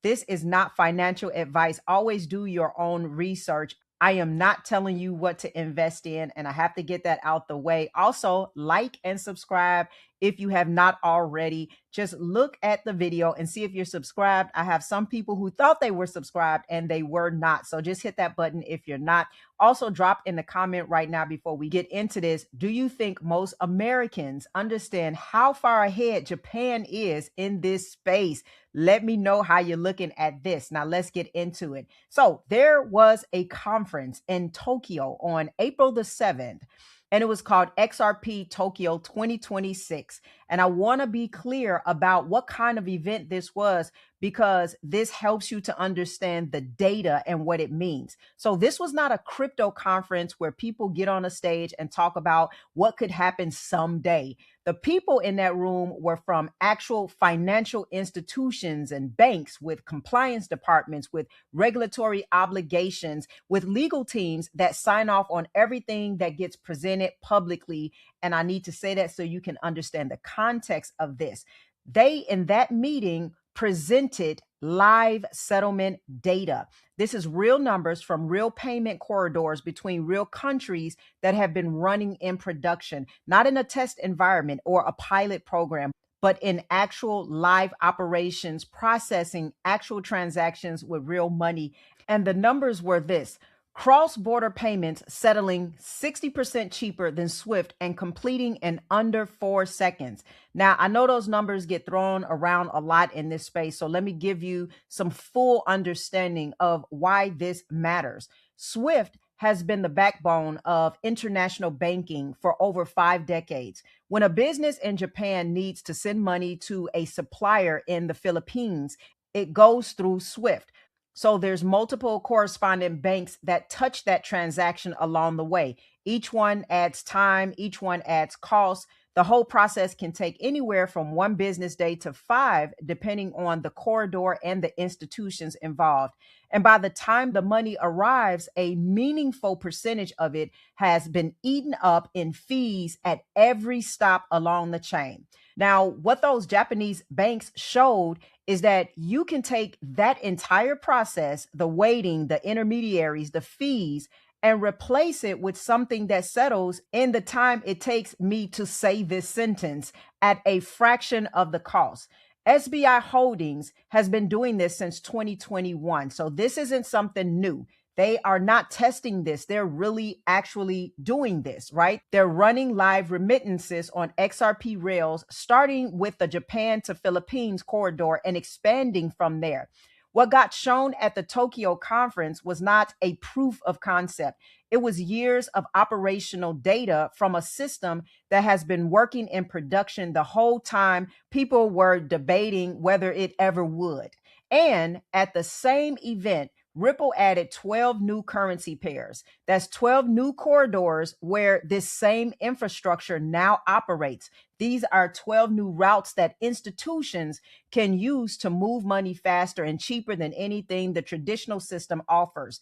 This is not financial advice. Always do your own research. I am not telling you what to invest in, and I have to get that out the way. Also, like and subscribe if you have not already. Just look at the video and see if you're subscribed. I have some people who thought they were subscribed and they were not. So just hit that button if you're not. Also, drop in the comment right now before we get into this. Do you think most Americans understand how far ahead Japan is in this space? Let me know how you're looking at this. Now, let's get into it. So, there was a conference in Tokyo on April the 7th, and it was called XRP Tokyo 2026. And I want to be clear about what kind of event this was because this helps you to understand the data and what it means. So, this was not a crypto conference where people get on a stage and talk about what could happen someday. The people in that room were from actual financial institutions and banks with compliance departments, with regulatory obligations, with legal teams that sign off on everything that gets presented publicly. And I need to say that so you can understand the context of this. They, in that meeting, presented live settlement data. This is real numbers from real payment corridors between real countries that have been running in production, not in a test environment or a pilot program, but in actual live operations, processing actual transactions with real money. And the numbers were this: cross-border payments settling 60% cheaper than Swift and completing in under 4 seconds. Now, I know those numbers get thrown around a lot in this space, so let me give you some full understanding of why this matters. Swift has been the backbone of international banking for over 5 decades. When a business in Japan needs to send money to a supplier in the Philippines, it goes through Swift. So there's multiple correspondent banks that touch that transaction along the way. Each one adds time, each one adds cost. The whole process can take anywhere from 1 business day to 5, depending on the corridor and the institutions involved. And by the time the money arrives, a meaningful percentage of it has been eaten up in fees at every stop along the chain. Now, what those Japanese banks showed is that you can take that entire process, the waiting, the intermediaries, the fees, and replace it with something that settles in the time it takes me to say this sentence at a fraction of the cost. SBI Holdings has been doing this since 2021. So this isn't something new. They are not testing this. They're really actually doing this, right? They're running live remittances on XRP rails, starting with the Japan to Philippines corridor and expanding from there. What got shown at the Tokyo conference was not a proof of concept. It was years of operational data from a system that has been working in production the whole time people were debating whether it ever would. And at the same event, Ripple added 12 new currency pairs. That's 12 new corridors where this same infrastructure now operates. These are 12 new routes that institutions can use to move money faster and cheaper than anything the traditional system offers.